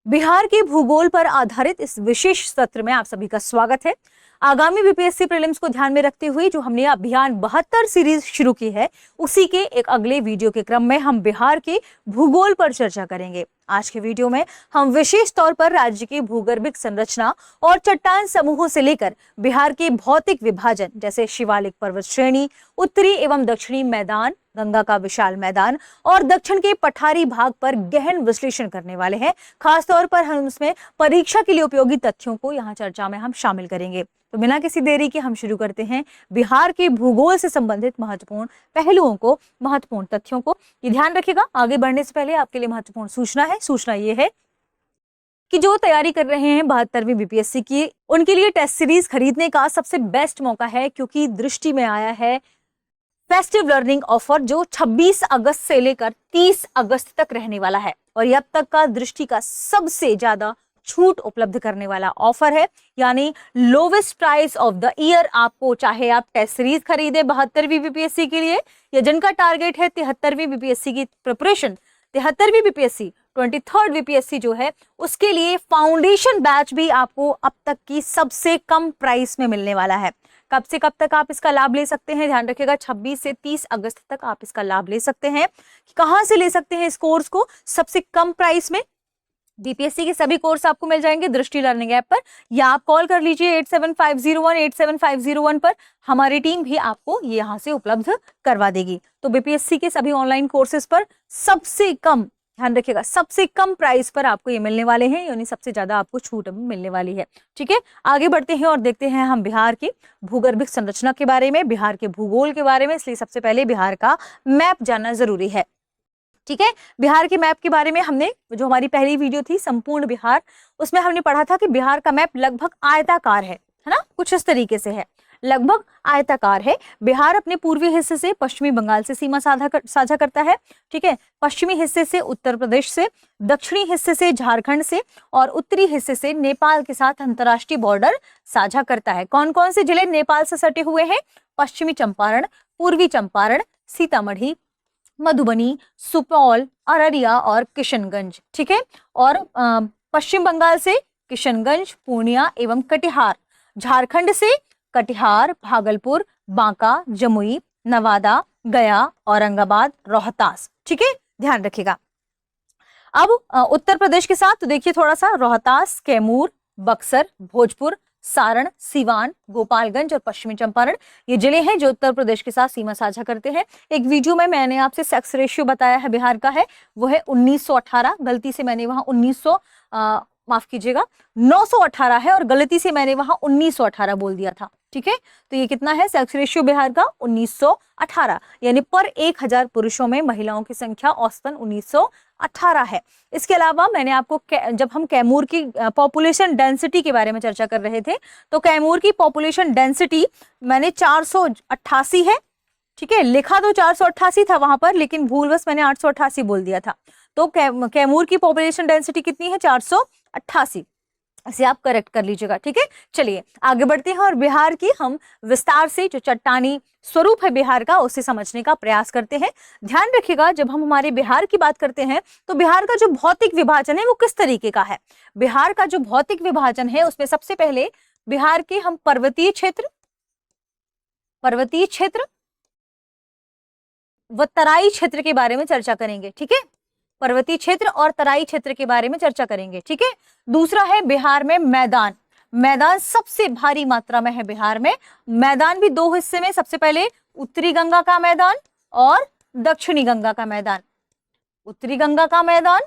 बिहार के भूगोल पर आधारित इस विशेष सत्र में आप सभी का स्वागत है। आगामी बीपीएससी प्रीलिम्स को ध्यान में रखते हुए जो हमने अभियान 72 सीरीज शुरू की है, उसी के एक अगले वीडियो के क्रम में हम बिहार के भूगोल पर चर्चा करेंगे। आज के वीडियो में हम विशेष तौर पर राज्य की भूगर्भिक संरचना और चट्टान समूहों से लेकर बिहार के भौतिक विभाजन जैसे शिवालिक पर्वत श्रेणी, उत्तरी एवं दक्षिणी मैदान, गंगा का विशाल मैदान और दक्षिण के पठारी भाग पर गहन विश्लेषण करने वाले हैं। खासतौर पर हम उसमें परीक्षा के लिए उपयोगी तथ्यों को यहाँ चर्चा में हम शामिल करेंगे। तो बिना किसी देरी के हम शुरू करते हैं बिहार के भूगोल से संबंधित महत्वपूर्ण पहलुओं को, महत्वपूर्ण तथ्यों को। ये ध्यान रखिएगा, आगे बढ़ने से पहले आपके लिए महत्वपूर्ण सूचना है। सूचना ये है कि जो तैयारी कर रहे हैं 72वीं बीपीएससी की, उनके लिए टेस्ट सीरीज खरीदने का सबसे बेस्ट मौका है, क्योंकि दृष्टि में आया है फेस्टिव लर्निंग ऑफर जो 26 अगस्त से लेकर 30 अगस्त तक रहने वाला है और ये अब तक का दृष्टि का सबसे ज्यादा छूट उपलब्ध करने वाला ऑफर है। यानी lowest price of the year आपको, चाहे आप टेस्ट सीरीज खरीदे 72वीं बीपीएससी के लिए या जिनका टारगेट है 73वीं बीपीएससी की प्रिपरेशन, 73वीं बीपीएससी 23rd बीपीएससी जो है उसके लिए फाउंडेशन बैच भी आपको अब तक की सबसे कम प्राइस में मिलने वाला है। कब से कब तक आप इसका लाभ ले सकते हैं, ध्यान रखिएगा 26 से 30 अगस्त तक आप इसका लाभ ले सकते हैं। कहां से ले सकते हैं इस कोर्स को सबसे कम प्राइस में? बीपीएससी के सभी कोर्स आपको मिल जाएंगे दृष्टि लर्निंग ऐप पर, या आप कॉल कर लीजिए 8750187501 पर। हमारी टीम भी आपको ये यहाँ से उपलब्ध करवा देगी। तो बीपीएससी के सभी ऑनलाइन कोर्सेज पर सबसे कम, ध्यान रखिएगा, सबसे कम प्राइस पर आपको ये मिलने वाले हैं, यानी सबसे ज्यादा आपको छूट मिलने वाली है। ठीक है, आगे बढ़ते हैं और देखते हैं हम बिहार की भूगर्भिक संरचना के बारे में, बिहार के भूगोल के बारे में। इसलिए सबसे पहले बिहार का मैप जानना जरूरी है। ठीक है, बिहार के मैप के बारे में हमने, जो हमारी पहली वीडियो थी संपूर्ण बिहार, उसमें हमने पढ़ा था कि बिहार का मैप लगभग आयताकार है ना, कुछ इस तरीके से है, लगभग आयताकार है। बिहार अपने पूर्वी हिस्से से पश्चिमी बंगाल से सीमा साझा करता है। ठीक है, पश्चिमी हिस्से से उत्तर प्रदेश से, दक्षिणी हिस्से से झारखंड से और उत्तरी हिस्से से नेपाल के साथ अंतर्राष्ट्रीय बॉर्डर साझा करता है। कौन कौन से जिले नेपाल से सटे हुए हैं? पश्चिमी चंपारण, पूर्वी चंपारण, सीतामढ़ी, मधुबनी, सुपौल, अररिया और किशनगंज। ठीक है, और पश्चिम बंगाल से किशनगंज, पूर्णिया एवं कटिहार, झारखंड से कटिहार, भागलपुर, बांका, जमुई, नवादा, गया, औरंगाबाद, रोहतास। ठीक है, ध्यान रखिएगा। अब उत्तर प्रदेश के साथ तो देखिए थोड़ा सा, रोहतास, कैमूर, बक्सर, भोजपुर, सारण, सीवान, गोपालगंज और पश्चिमी चंपारण ये जिले हैं जो उत्तर प्रदेश के साथ सीमा साझा करते हैं। एक वीडियो में मैंने आपसे सेक्स रेशियो बताया है बिहार का है, वो है 1918। गलती से मैंने वहां माफ कीजिएगा 918 है और गलती से मैंने वहां 1918 बोल दिया था। ठीक है, तो ये कितना है सेक्स रेशियो बिहार का? 1918, यानी पर 1000 पुरुषों में महिलाओं की संख्या औसतन 1918 है। इसके अलावा मैंने आपको जब हम कैमूर की पॉपुलेशन डेंसिटी के बारे में चर्चा कर रहे थे, तो कैमूर की पॉपुलेशन डेंसिटी मैंने 488 है। ठीक है, लिखा तो 488 था वहां पर, लेकिन भूलवश मैंने 888 बोल दिया था। तो कैमूर की पॉपुलेशन डेंसिटी कितनी है? 488। इसे आप करेक्ट कर लीजिएगा। ठीक है, चलिए आगे बढ़ते हैं और बिहार की हम विस्तार से जो चट्टानी स्वरूप है बिहार का, उसे समझने का प्रयास करते हैं। ध्यान रखिएगा, जब हम हमारे बिहार की बात करते हैं तो बिहार का जो भौतिक विभाजन है वो किस तरीके का है? बिहार का जो भौतिक विभाजन है उसमें सबसे पहले बिहार के हम पर्वतीय क्षेत्र व तराई क्षेत्र के बारे में चर्चा करेंगे। ठीक है, पर्वतीय क्षेत्र और तराई क्षेत्र के बारे में चर्चा करेंगे। ठीक है, दूसरा है बिहार में मैदान। मैदान सबसे भारी मात्रा में है बिहार में। मैदान भी दो हिस्से में, सबसे पहले उत्तरी गंगा का मैदान और दक्षिणी गंगा का मैदान। उत्तरी गंगा का मैदान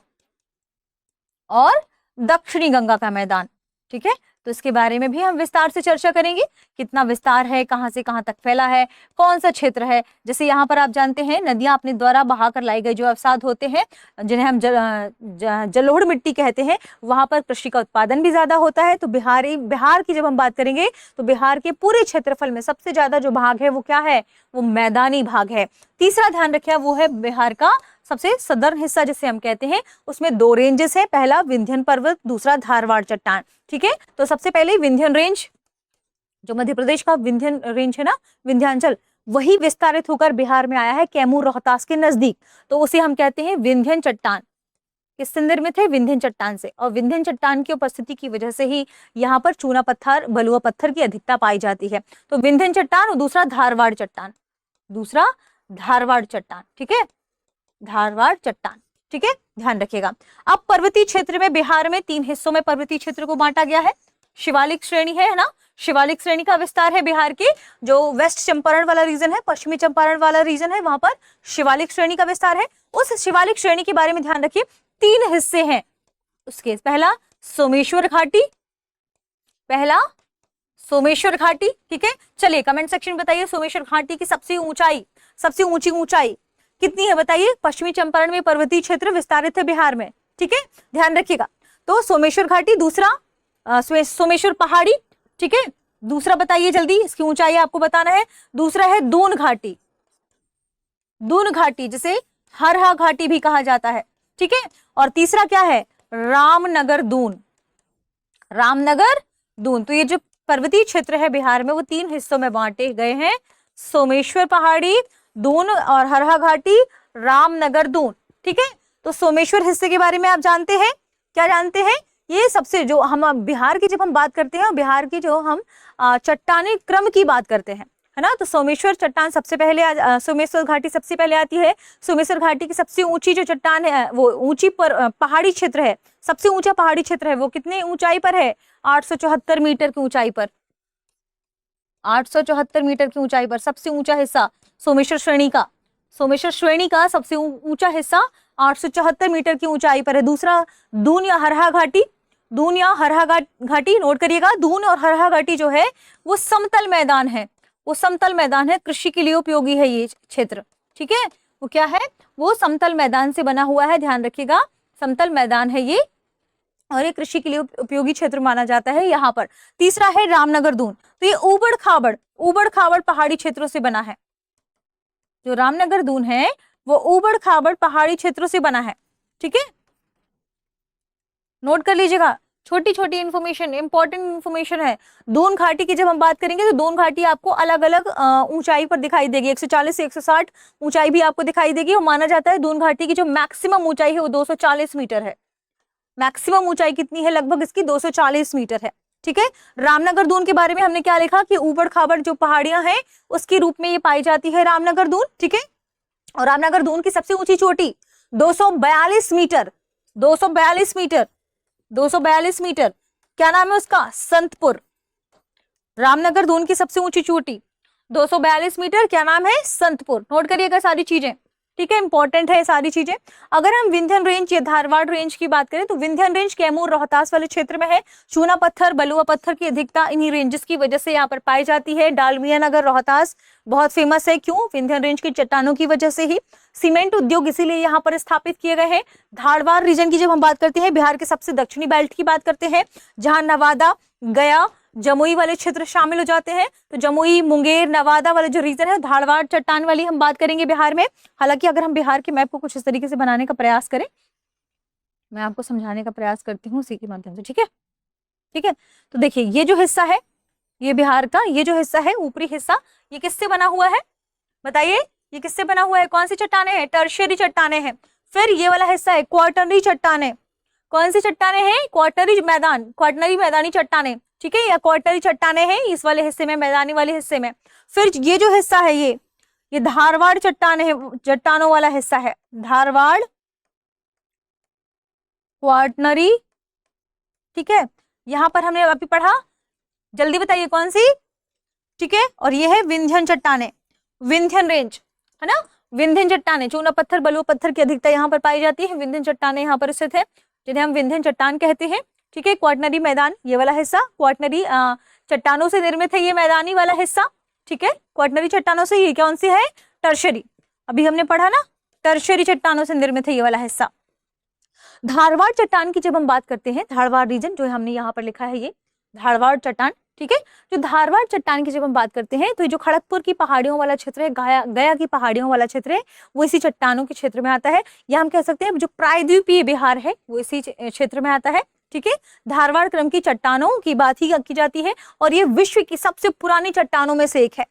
और दक्षिणी गंगा का मैदान। ठीक है, तो इसके बारे में भी हम विस्तार से चर्चा करेंगे। कितना विस्तार है, कहां से कहां तक फैला है, कौन सा क्षेत्र है। जैसे यहाँ पर आप जानते हैं नदियां अपने द्वारा बहाकर लाई गई जो अवसाद होते हैं, जिन्हें हम जलोढ़ मिट्टी कहते हैं, वहां पर कृषि का उत्पादन भी ज्यादा होता है। तो बिहार की जब हम बात करेंगे तो बिहार के पूरे क्षेत्रफल में सबसे ज्यादा जो भाग है वो क्या है? वो मैदानी भाग है। तीसरा ध्यान रखिए, वो है बिहार का सबसे सदर्न हिस्सा जिसे हम कहते हैं, उसमें दो रेंजेस है, पहला विंध्यन पर्वत, दूसरा धारवाड़ चट्टान। ठीक है, तो सबसे पहले विंध्यन रेंज, जो मध्य प्रदेश का विंध्यन रेंज है ना, विंध्याचल, वही विस्तारित होकर बिहार में आया है कैमूर रोहतास के नजदीक, तो उसे हम कहते हैं विंध्यन चट्टान। किससे निर्मित है? विंध्यन चट्टान से। और विंध्यन चट्टान की उपस्थिति की वजह से ही यहाँ पर चूना पत्थर, बलुआ पत्थर की अधिकता पाई जाती है। तो विंध्यन चट्टान और दूसरा धारवाड़ चट्टान, दूसरा धारवाड़ चट्टान, ठीक है, धारवाड़ चट्टान, ठीक है, ध्यान रखिएगा। अब पर्वतीय क्षेत्र में बिहार में 3 हिस्सों में पर्वतीय क्षेत्र को बांटा गया है। शिवालिक श्रेणी है ना, शिवालिक श्रेणी का विस्तार है बिहार के, जो वेस्ट चंपारण वाला रीजन है, पश्चिमी चंपारण वाला रीजन है, वहां पर शिवालिक श्रेणी का विस्तार है। उस शिवालिक श्रेणी के बारे में ध्यान रखिए, 3 हिस्से हैं उसके। पहला सोमेश्वर घाटी, पहला सोमेश्वर घाटी, ठीक है। चलिए कमेंट सेक्शन में बताइए सोमेश्वर घाटी की सबसे ऊंची ऊंचाई कितनी है बताइए। पश्चिमी चंपारण में पर्वतीय क्षेत्र विस्तारित है बिहार में, ठीक है, ध्यान रखिएगा। तो सोमेश्वर घाटी, दूसरा सोमेश्वर पहाड़ी, ठीक है, दूसरा बताइए जल्दी, इसकी ऊंचाई आपको बताना है। दूसरा है दून घाटी, दून घाटी जिसे हरहा घाटी भी कहा जाता है, ठीक है। और तीसरा क्या है? रामनगर दून, रामनगर दून। तो ये जो पर्वतीय क्षेत्र है बिहार में वो 3 हिस्सों में बांटे गए हैं, सोमेश्वर पहाड़ी, दून और हरहा घाटी, रामनगर दून, ठीक है। तो सोमेश्वर हिस्से के बारे में आप जानते हैं, क्या जानते हैं? ये सबसे, जो हम बिहार की जब हम बात करते हैं, बिहार की जो हम चट्टानी क्रम की बात करते हैं, है ना, तो सोमेश्वर चट्टान सबसे पहले, सोमेश्वर घाटी सबसे पहले आती है। सोमेश्वर घाटी की सबसे ऊंची जो चट्टान है वो ऊंची पर पहाड़ी क्षेत्र है, सबसे ऊंचा पहाड़ी क्षेत्र है, वो कितने ऊंचाई पर है? 874 मीटर की ऊंचाई पर, 874 मीटर की ऊंचाई पर सबसे ऊंचा हिस्सा सोमेश्वर श्रेणी का, सोमेश्वर श्रेणी का सबसे ऊंचा हिस्सा 874 मीटर की ऊंचाई पर है। दूसरा दून या हरहा घाटी, दून या हरहा घाटी, नोट करिएगा, दून और हरहा घाटी जो है वो समतल मैदान है, वो समतल मैदान है, कृषि के लिए उपयोगी है ये क्षेत्र, ठीक है। वो क्या है? वो समतल मैदान से बना हुआ है, ध्यान रखिएगा, समतल मैदान है ये, और ये कृषि के लिए उपयोगी क्षेत्र माना जाता है यहाँ पर। तीसरा है रामनगर दून, तो ये ऊबड़ खाबड़ पहाड़ी क्षेत्रों से बना है। जो रामनगर दून है वो ऊबड़ खाबड़ पहाड़ी क्षेत्रों से बना है, ठीक है, नोट कर लीजिएगा। छोटी छोटी इंफॉर्मेशन, इंपॉर्टेंट इंफॉर्मेशन है। दून घाटी की जब हम बात करेंगे तो दून घाटी आपको अलग अलग ऊंचाई पर दिखाई देगी, 140 से 160 ऊंचाई भी आपको दिखाई देगी। और माना जाता है दून घाटी की जो मैक्सिमम ऊंचाई है वो 240 मीटर है। मैक्सिमम ऊंचाई कितनी है? लगभग इसकी 240 मीटर है, ठीक है। रामनगर दून के बारे में हमने क्या लिखा कि ऊबड़ खाबड़ जो पहाड़ियां हैं उसके रूप में ये पाई जाती है रामनगर दून, ठीक है। और रामनगर दून की सबसे ऊंची चोटी 242 मीटर, 242 मीटर, 242 मीटर, क्या नाम है उसका? संतपुर। रामनगर दून की सबसे ऊंची चोटी 242 मीटर, क्या नाम है? संतपुर। नोट करिएगा सारी चीजें, ठीक है, इंपॉर्टेंट है सारी चीजें। अगर हम विंध्यन रेंज या धारवाड़ रेंज की बात करें तो विंध्यन रेंज कैमूर रोहतास वाले क्षेत्र में है। चूना पत्थर, बलुआ पत्थर की अधिकता इन्हीं रेंजेस की वजह से यहाँ पर पाई जाती है। डालमिया नगर रोहतास बहुत फेमस है, क्यों? विंध्यन रेंज की चट्टानों की वजह से ही। सीमेंट उद्योग इसीलिए यहाँ पर स्थापित किए गए हैं। धारवाड़ रीजन की जब हम बात करते हैं, बिहार के सबसे दक्षिणी बेल्ट की बात करते हैं, जहां नवादा, गया, जमुई वाले क्षेत्र शामिल हो जाते हैं। तो जमुई, मुंगेर, नवादा वाले जो रीजन है, धारवाड़ चट्टान वाली हम बात करेंगे बिहार में। हालांकि अगर हम बिहार के मैप को कुछ इस तरीके से बनाने का प्रयास करें, मैं आपको समझाने का प्रयास करती हूँ उसी के माध्यम से, ठीक है, ठीक है। तो देखिए ये जो हिस्सा है, ये बिहार का ये जो हिस्सा है, ऊपरी हिस्सा, ये किससे बना हुआ है बताइए? ये किससे बना हुआ है? कौन सी चट्टाने हैं? टर्शियरी चट्टाने हैं। फिर ये वाला हिस्सा है क्वार्टनरी चट्टाने। कौन सी चट्टाने हैं? क्वार्टनरी मैदान, क्वार्टनरी मैदानी चट्टाने, ठीक है, या क्वार्टनरी चट्टाने हैं इस वाले हिस्से में, मैदानी वाले हिस्से में। फिर ये जो हिस्सा है ये धारवाड़ चट्टान है, चट्टानों वाला हिस्सा है, धारवाड़ क्वार्टनरी, ठीक है। यहां पर हमने अभी पढ़ा, जल्दी बताइए कौन सी, ठीक है। और ये है विंध्यन चट्टाने, विंध्यन रेंज, है ना, विंध्यन चट्टाने, चूना पत्थर, बलुआ पत्थर की अधिकता यहाँ पर पाई जाती है। विंध्यन चट्टाने यहाँ पर स्थित है, जिन्हें हम विंध्यन चट्टान कहते हैं, ठीक है। क्वार्टनरी मैदान, ये वाला हिस्सा क्वार्टनरी चट्टानों से निर्मित है, ये मैदानी वाला हिस्सा, ठीक है। क्वार्टनरी चट्टानों से, ये कौन सी है? टर्शियरी, अभी हमने पढ़ा ना, टर्शियरी चट्टानों से निर्मित है ये वाला हिस्सा। धारवाड़ चट्टान की जब हम बात करते हैं, धारवाड़ रीजन जो हमने यहाँ पर लिखा है, ये धारवाड़ चट्टान, ठीक है। जो धारवाड़ चट्टान की जब हम बात करते हैं तो ये जो खड़गपुर की पहाड़ियों वाला क्षेत्र है, गया की पहाड़ियों वाला क्षेत्र है, वो इसी चट्टानों के क्षेत्र में आता है। या हम कह सकते हैं जो प्रायद्वीपीय बिहार है वो इसी क्षेत्र में आता है, ठीक है। धारवाड़ क्रम की चट्टानों की बात ही की जाती है, और ये विश्व की सबसे पुरानी चट्टानों में से एक है,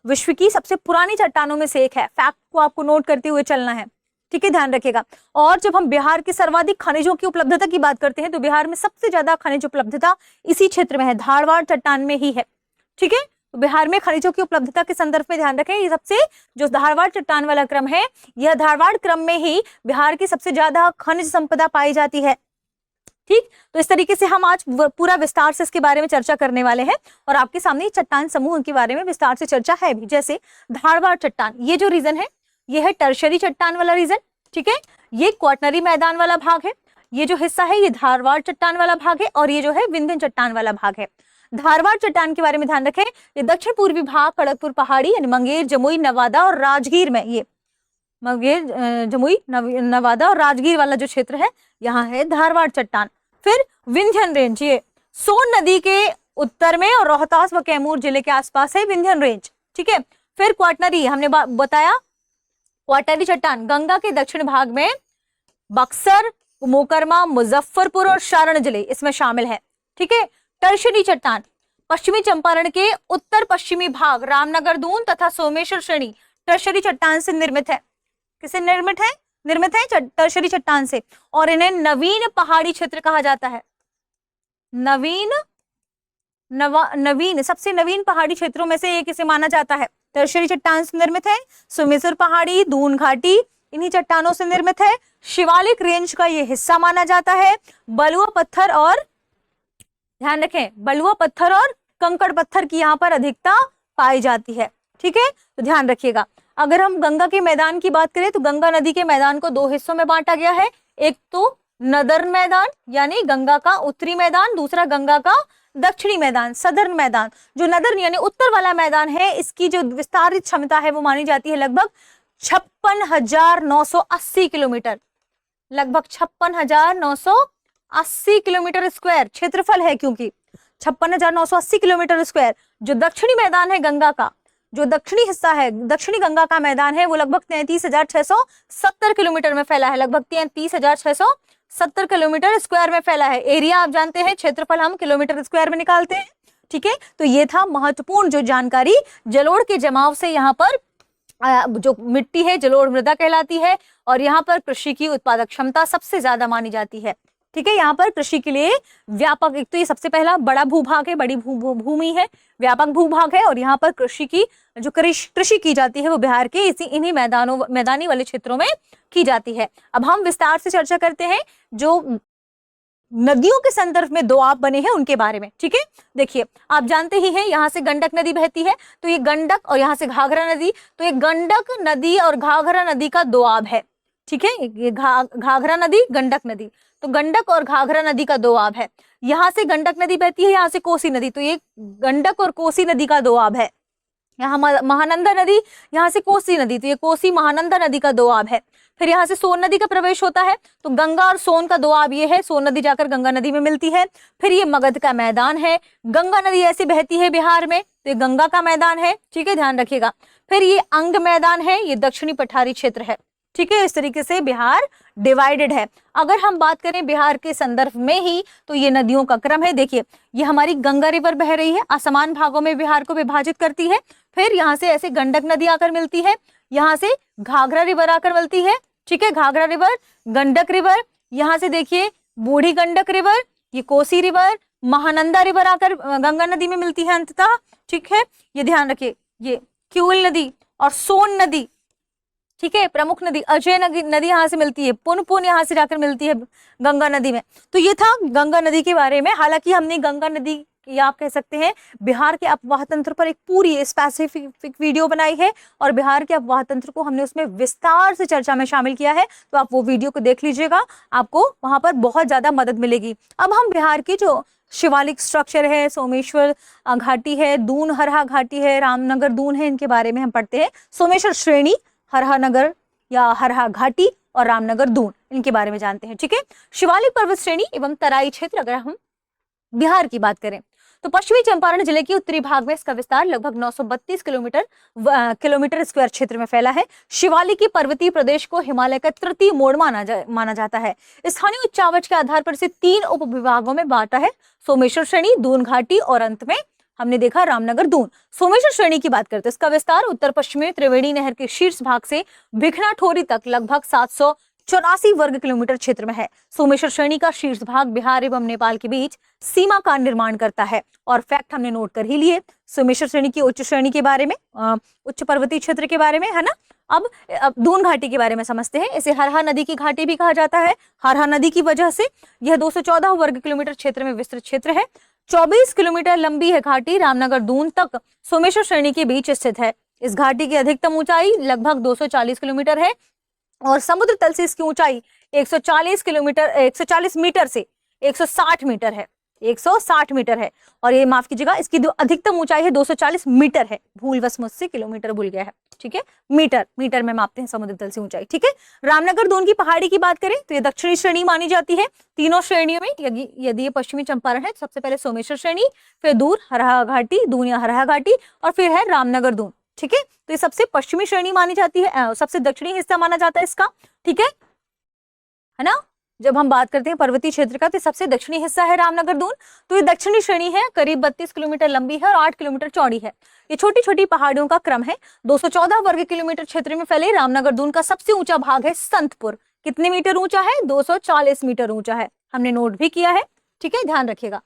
विश्व की सबसे पुरानी चट्टानों में से एक है। फैक्ट को आपको नोट करते हुए चलना है, ठीक है, ध्यान रखिएगा। और जब हम बिहार के सर्वाधिक खनिजों की उपलब्धता की बात करते हैं तो बिहार में सबसे ज्यादा खनिज उपलब्धता इसी क्षेत्र में है, धारवाड़ चट्टान में ही है। ठीक है, तो बिहार में खनिजों की उपलब्धता के संदर्भ में ध्यान रखें, ये सबसे जो धारवाड़ चट्टान वाला क्रम है, यह धारवाड़ क्रम में ही बिहार की सबसे ज्यादा खनिज संपदा पाई जाती है। ठीक, तो इस तरीके से हम आज पूरा विस्तार से इसके बारे में चर्चा करने वाले हैं और आपके सामने चट्टान समूह के बारे में विस्तार से चर्चा है भी। जैसे धारवाड़ चट्टान, ये जो रीजन है ये है टर्शरी चट्टान वाला रीजन। ठीक है, ये क्वाटनरी मैदान वाला भाग है, ये जो हिस्सा है ये धारवाड़ चट्टान वाला भाग है और ये जो है विंध्य चट्टान वाला भाग है। धारवाड़ चट्टान के बारे में ध्यान रखें, ये दक्षिण पूर्वी भाग खड़गपुर पहाड़ी यानी मुंगेर, जमुई, नवादा और राजगीर में, ये मुंगेर, जमुई, नवादा और राजगीर वाला जो क्षेत्र है यहाँ है धारवाड़ चट्टान। फिर विंध्यन रेंज, ये सोन नदी के उत्तर में और रोहतास व कैमूर जिले के आसपास है विंध्यन रेंज। ठीक है, फिर क्वाटनरी, हमने बताया क्वाटनरी चट्टान गंगा के दक्षिण भाग में बक्सर, मोकरमा, मुजफ्फरपुर और सारण जिले इसमें शामिल है। ठीक है, टर्शरी चट्टान पश्चिमी चंपारण के उत्तर पश्चिमी भाग रामनगर, दून तथा सोमेश्वर श्रेणी टर्शरी चट्टान से निर्मित है। किससे निर्मित है? निर्मित है टर्शरी चट्टान से, और इन्हें नवीन पहाड़ी क्षेत्र कहा जाता है। नवीन सबसे नवीन पहाड़ी क्षेत्रों में से एक इसे माना जाता है। टर्शरी चट्टान से निर्मित है, सोमेश्वर पहाड़ी, दून घाटी इन्हीं चट्टानों से निर्मित है। शिवालिक रेंज का ये हिस्सा माना जाता है। बलुआ पत्थर और, ध्यान रखें, बलुआ पत्थर और कंकड़ पत्थर की यहाँ पर अधिकता पाई जाती है। ठीक है, तो ध्यान रखिएगा। अगर हम गंगा के मैदान की बात करें तो गंगा नदी के मैदान को दो हिस्सों में बांटा गया है, एक तो नदर्न मैदान यानी गंगा का उत्तरी मैदान, दूसरा गंगा का दक्षिणी मैदान, सदर्न मैदान। जो नदर्न यानी उत्तर वाला मैदान है, इसकी जो विस्तारित क्षमता है वो मानी जाती है लगभग 56,980 किलोमीटर, लगभग 56,980 किलोमीटर स्क्वायर क्षेत्रफल है, क्योंकि 56,980 किलोमीटर स्क्वायर। जो दक्षिणी मैदान है गंगा का, जो दक्षिणी हिस्सा है, दक्षिणी गंगा का मैदान है, वो लगभग 33,670 किलोमीटर में फैला है, लगभग 33,670 किलोमीटर स्क्वायर में फैला है। एरिया आप जानते हैं, क्षेत्रफल हम किलोमीटर स्क्वायर में निकालते हैं। ठीक है, तो ये था महत्वपूर्ण जो जानकारी जलोढ़ के जमाव से यहाँ पर जो मिट्टी है जलोढ़ मृदा कहलाती है, और यहाँ पर कृषि की उत्पादक क्षमता सबसे ज्यादा मानी जाती है। ठीक है, यहाँ पर कृषि के लिए व्यापक, एक तो ये सबसे पहला बड़ा भूभाग है, बड़ी भूमि है, व्यापक भूभाग है, और यहाँ पर कृषि की जो कृषि की जाती है वो बिहार के इन्हीं मैदानी वाले क्षेत्रों में की जाती है। अब हम विस्तार से चर्चा करते हैं जो नदियों के संदर्भ में दोआब बने हैं उनके बारे में। ठीक है, देखिए आप जानते ही हैं यहाँ से गंडक नदी बहती है, तो ये गंडक, और यहाँ से घाघरा नदी, तो ये गंडक नदी और घाघरा नदी का दोआब है। ठीक है, ये घाघरा नदी, गंडक नदी, तो गंडक और घाघरा नदी का दोआब है। यहाँ से गंडक नदी बहती है, यहाँ से कोसी नदी, तो ये गंडक और कोसी नदी का दोआब है। यहाँ महानंदा नदी, यहाँ से कोसी नदी, तो ये कोसी महानंदा नदी का दोआब है। फिर यहाँ से सोन नदी का प्रवेश होता है, तो गंगा और सोन का दोआब ये है, सोन नदी जाकर गंगा नदी में मिलती है। फिर ये मगध का मैदान है, गंगा नदी ऐसे बहती है बिहार में, तो ये गंगा का मैदान है। ठीक है, ध्यान रखिएगा। फिर ये अंग मैदान है, ये दक्षिणी पठारी क्षेत्र है। ठीक है, इस तरीके से बिहार डिवाइडेड है। अगर हम बात करें बिहार के संदर्भ में ही, तो ये नदियों का क्रम है। देखिए ये हमारी गंगा रिवर बह रही है, असमान भागों में बिहार को विभाजित करती है। फिर यहाँ से ऐसे गंडक नदी आकर मिलती है, यहाँ से घाघरा रिवर आकर मिलती है। ठीक है, घाघरा रिवर, गंडक रिवर, यहाँ से देखिए बूढ़ी गंडक रिवर, ये कोसी रिवर, महानंदा रिवर आकर गंगा नदी में मिलती है अंततः। ठीक है, ये ध्यान रखिए, ये क्यूल नदी और सोन नदी, ठीक है, प्रमुख नदी अजय नदी यहाँ से मिलती है, पुनपुन यहाँ से जाकर मिलती है गंगा नदी में। तो ये था गंगा नदी के बारे में। हालांकि हमने गंगा नदी, या आप कह सकते हैं बिहार के अपवाह तंत्र पर एक पूरी स्पेसिफिक वीडियो बनाई है, और बिहार के अपवाह तंत्र को हमने उसमें विस्तार से चर्चा में शामिल किया है। तो आप वो वीडियो को देख लीजिएगा, आपको वहां पर बहुत ज्यादा मदद मिलेगी। अब हम बिहार की जो शिवालिक स्ट्रक्चर है, सोमेश्वर घाटी है, दून हरहा घाटी है, रामनगर दून है, इनके बारे में हम पढ़ते हैं। सोमेश्वर श्रेणी, हरहा नगर या हरहा घाटी और रामनगर दून, इनके बारे में जानते हैं। ठीक है, शिवालिक पर्वत श्रेणी एवं तराई क्षेत्र, अगर हम बिहार की बात करें तो पश्चिमी चंपारण जिले के उत्तरी भाग में इसका विस्तार लगभग 932 किलोमीटर स्क्वायर क्षेत्र में फैला है। शिवालिक पर्वतीय प्रदेश को हिमालय का तृतीय मोड़ माना जाता है। स्थानीय उच्चावच के आधार पर इसे 3 उपविभागों में बांटा है, सोमेश्वर श्रेणी, दून घाटी और अंत में हमने देखा रामनगर दून। सोमेश्वर श्रेणी की बात करते हैं, इसका विस्तार उत्तर पश्चिम में त्रिवेणी नहर के शीर्ष भाग से भिखनाठोरी तक लगभग 784 वर्ग किलोमीटर क्षेत्र में है। सोमेश्वर श्रेणी का शीर्ष भाग बिहार एवं नेपाल के बीच सीमा का निर्माण करता है। और फैक्ट हमने नोट कर ही लिए सोमेश्वर श्रेणी की उच्च श्रेणी के बारे में, उच्च पर्वतीय क्षेत्र के बारे में, है ना। अब दून घाटी के बारे में समझते हैं। इसे हरहा नदी की घाटी भी कहा जाता है। हरहा नदी की वजह से यह 214 वर्ग किलोमीटर क्षेत्र में विस्तृत क्षेत्र है। 24 किलोमीटर लंबी है घाटी रामनगर दून तक सोमेश्वर श्रेणी के बीच स्थित है। इस घाटी की अधिकतम ऊंचाई लगभग 240 किलोमीटर है और समुद्र तल से इसकी ऊंचाई 140 मीटर से 160 मीटर है। 160 मीटर है। और ये माफ कीजिएगा, इसकी अधिकतम ऊंचाई है 240 मीटर है। भूलवश मुझसे किलोमीटर भूल गया है, ठीक है। मीटर में मापते हैं समुद्र तल से ऊंचाई, ठीक है। रामनगर दून की पहाड़ी की बात करें तो ये दक्षिणी श्रेणी मानी जाती है। तीनों श्रेणियों में यदि ये पश्चिमी चंपारण है तो सबसे पहले सोमेश्वर श्रेणी, फिर दूर हरहा घाटी, दून या हरहा घाटी, और फिर है रामनगर दून, ठीक है। तो ये सबसे पश्चिमी श्रेणी मानी जाती है, सबसे दक्षिणी हिस्सा माना जाता है इसका, ठीक है ना। जब हम बात करते हैं पर्वतीय क्षेत्र का तो सबसे दक्षिणी हिस्सा है रामनगर दून। तो ये दक्षिणी श्रेणी है, करीब 32 किलोमीटर लंबी है और 8 किलोमीटर चौड़ी है। ये छोटी छोटी पहाड़ियों का क्रम है। 214 वर्ग किलोमीटर क्षेत्र में फैले रामनगर दून का सबसे ऊंचा भाग है संतपुर। कितने मीटर ऊंचा है? 240 मीटर ऊंचा है। हमने नोट भी किया है, ठीक है, ध्यान रखिएगा।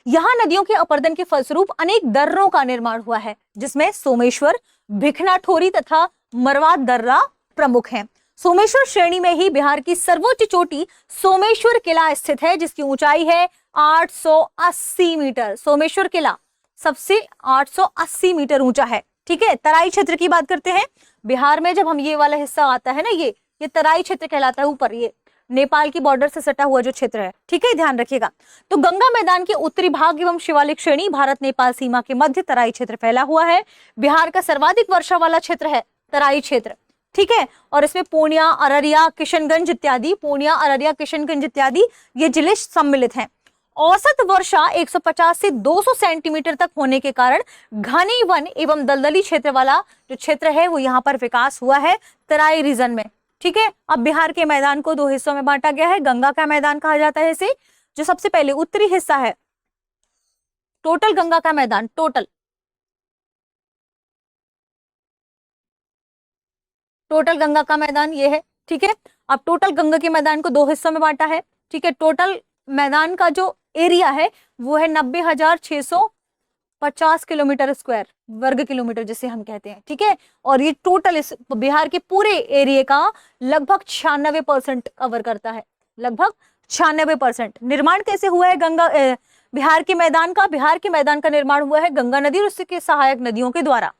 यहाँ नदियों के अपर्दन के फलस्वरूप अनेक दर्रों का निर्माण हुआ है, जिसमें सोमेश्वर, भिखनाठोरी तथा मरवाद दर्रा प्रमुख हैं। सोमेश्वर श्रेणी में ही बिहार की सर्वोच्च चोटी सोमेश्वर किला स्थित है, जिसकी ऊंचाई है 880 मीटर। सोमेश्वर किला सबसे 880 मीटर ऊंचा है, ठीक है। तराई क्षेत्र की बात करते हैं। बिहार में जब हम ये वाला हिस्सा आता है ना, ये तराई क्षेत्र कहलाता है। ऊपर ये नेपाल की बॉर्डर से सटा हुआ जो क्षेत्र है, ठीक है, ध्यान रखिएगा। तो गंगा मैदान के उत्तरी भाग एवं शिवालिक श्रेणी भारत नेपाल सीमा के मध्य तराई क्षेत्र फैला हुआ है। बिहार का सर्वाधिक वर्षा वाला क्षेत्र है तराई क्षेत्र, ठीक है। और इसमें पूर्णिया, अररिया, किशनगंज इत्यादि ये जिले सम्मिलित हैं। औसत वर्षा 150 से 200 सेंटीमीटर तक होने के कारण घने वन एवं दलदली क्षेत्र वाला जो क्षेत्र है वो यहाँ पर विकास हुआ है तराई रीजन में, ठीक है। अब बिहार के मैदान को 2 हिस्सों में बांटा गया है। गंगा का मैदान कहा जाता है इसे, जो सबसे पहले उत्तरी हिस्सा है। टोटल गंगा का मैदान, टोटल गंगा का मैदान ये है, ठीक है। अब टोटल गंगा के मैदान को 2 हिस्सों में बांटा है, ठीक है। टोटल मैदान का जो एरिया है वो है 90,650 किलोमीटर स्क्वायर, वर्ग किलोमीटर जिसे हम कहते हैं, ठीक है। और ये टोटल इस बिहार के पूरे एरिया का लगभग 96% कवर करता है, लगभग 96%। निर्माण कैसे हुआ है बिहार के मैदान का? बिहार के मैदान का निर्माण हुआ है गंगा नदी और उसके सहायक नदियों के द्वारा,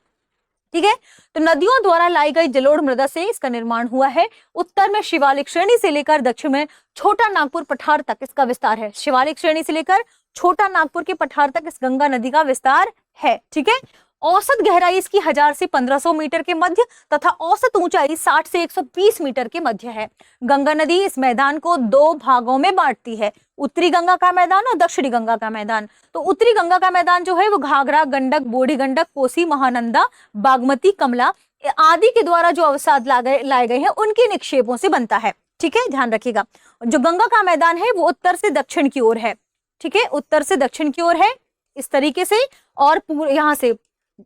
ठीक है। तो नदियों द्वारा लाई गई जलोढ़ मृदा से इसका निर्माण हुआ है। उत्तर में शिवालिक श्रेणी से लेकर दक्षिण में छोटा नागपुर पठार तक इसका विस्तार है। शिवालिक श्रेणी से लेकर छोटा नागपुर के पठार तक इस गंगा नदी का विस्तार है, ठीक है। औसत गहराई इसकी 1000 से 1500 मीटर के मध्य तथा औसत ऊंचाई 60 से 120 मीटर के मध्य है। गंगा नदी इस मैदान को 2 भागों में बांटती है, उत्तरी गंगा का मैदान और दक्षिणी गंगा का मैदान। तो उत्तरी गंगा का मैदान जो है वो घाघरा, गंडक, बूढ़ी गंडक, कोसी, महानंदा, बागमती, कमला आदि के द्वारा जो अवसाद लाए गए हैं उनके निक्षेपों से बनता है, ठीक है, ध्यान रखिएगा। जो गंगा का मैदान है वो उत्तर से दक्षिण की ओर है, ठीक है, उत्तर से दक्षिण की ओर है इस तरीके से। और यहाँ से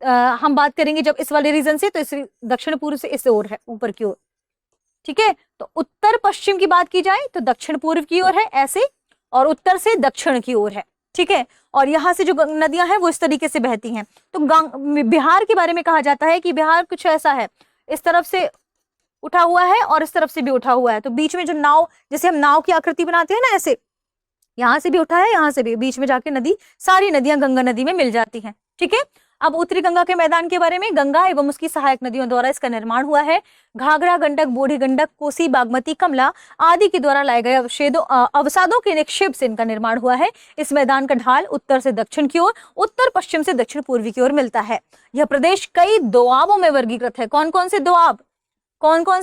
हम बात करेंगे जब इस वाले रीजन से, तो इस दक्षिण पूर्व से इस ओर है, ऊपर की ओर, ठीक है। तो उत्तर पश्चिम की बात की जाए तो दक्षिण पूर्व की ओर है ऐसे, और उत्तर से दक्षिण की ओर है, ठीक है। और यहाँ से जो नदियां हैं वो इस तरीके से बहती हैं। तो बिहार के बारे में कहा जाता है कि बिहार कुछ ऐसा है, इस तरफ से उठा हुआ है और इस तरफ से भी उठा हुआ है। तो बीच में जो नाव, जैसे हम नाव की आकृति बनाते हैं ना, ऐसे यहाँ से भी उठा है, यहाँ से भी, बीच में जाके नदी, सारी नदियां गंगा नदी में मिल जाती हैं, ठीक है। अब उत्तरी गंगा के मैदान के बारे में, गंगा एवं उसकी सहायक नदियों द्वारा इसका निर्माण हुआ है। घाघरा, गंडक, बूढ़ी गंडक, कोसी, बागमती, कमला आदि के द्वारा लाए गए अवसादों के निक्षेप से इनका निर्माण हुआ है। इस मैदान का ढाल उत्तर से दक्षिण की ओर, उत्तर पश्चिम से दक्षिण पूर्वी की ओर मिलता है। यह प्रदेश कई दोआबों में वर्गीकृत है। कौन कौन से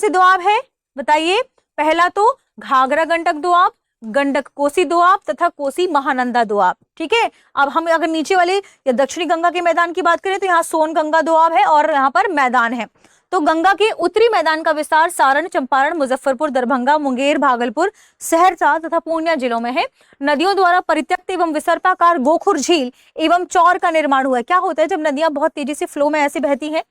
दोआब है बताइए? पहला तो घाघरा गंडक दोआब, गंडक कोसी दोआब तथा कोसी महानंदा दोआब, ठीक है। अब हम अगर नीचे वाले या दक्षिणी गंगा के मैदान की बात करें तो यहाँ सोन गंगा दोआब है और यहाँ पर मैदान है। तो गंगा के उत्तरी मैदान का विस्तार सारण, चंपारण, मुजफ्फरपुर, दरभंगा, मुंगेर, भागलपुर, सहरसा तथा पूर्णिया जिलों में है। नदियों द्वारा परित्यक्त एवं विसर्पाकार गोखुर झील एवं चौर का निर्माण हुआ है। क्या होता है जब नदियां बहुत तेजी से फ्लो में ऐसे बहती हैं,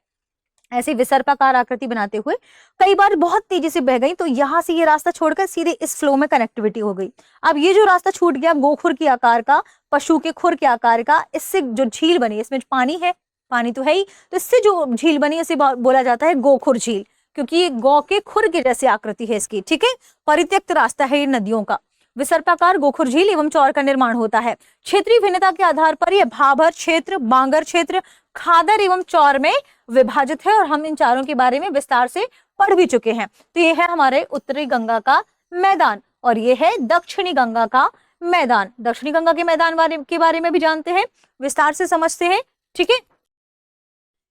ऐसे विसर्पाकार आकृति बनाते हुए कई बार बहुत तेजी से बह गई, तो यहाँ से ये रास्ता छोड़कर सीधे इस फ्लो में कनेक्टिविटी हो गई। अब ये जो रास्ता छूट गया गोखुर के आकार का, पशु के खुर के आकार का, इससे जो झील बनी, इसमें पानी है, पानी तो है ही, तो इससे जो झील बनी इसे बोला जाता है गोखुर झील, क्योंकि ये गौ के खुर के जैसी आकृति है इसकी। ठीक है, परित्यक्त रास्ता है ये नदियों का। विसर्पाकार गोखुर झील एवं चौर का निर्माण होता है। क्षेत्रीय भिन्नता के आधार पर यह भाबर क्षेत्र, बांगर क्षेत्र, खादर एवं चौर में विभाजित है और हम इन चारों के बारे में विस्तार से पढ़ भी चुके हैं। तो ये है हमारे उत्तरी गंगा का मैदान और ये है दक्षिणी गंगा का मैदान। दक्षिणी गंगा के मैदान के बारे में भी जानते हैं, विस्तार से समझते हैं। ठीक है,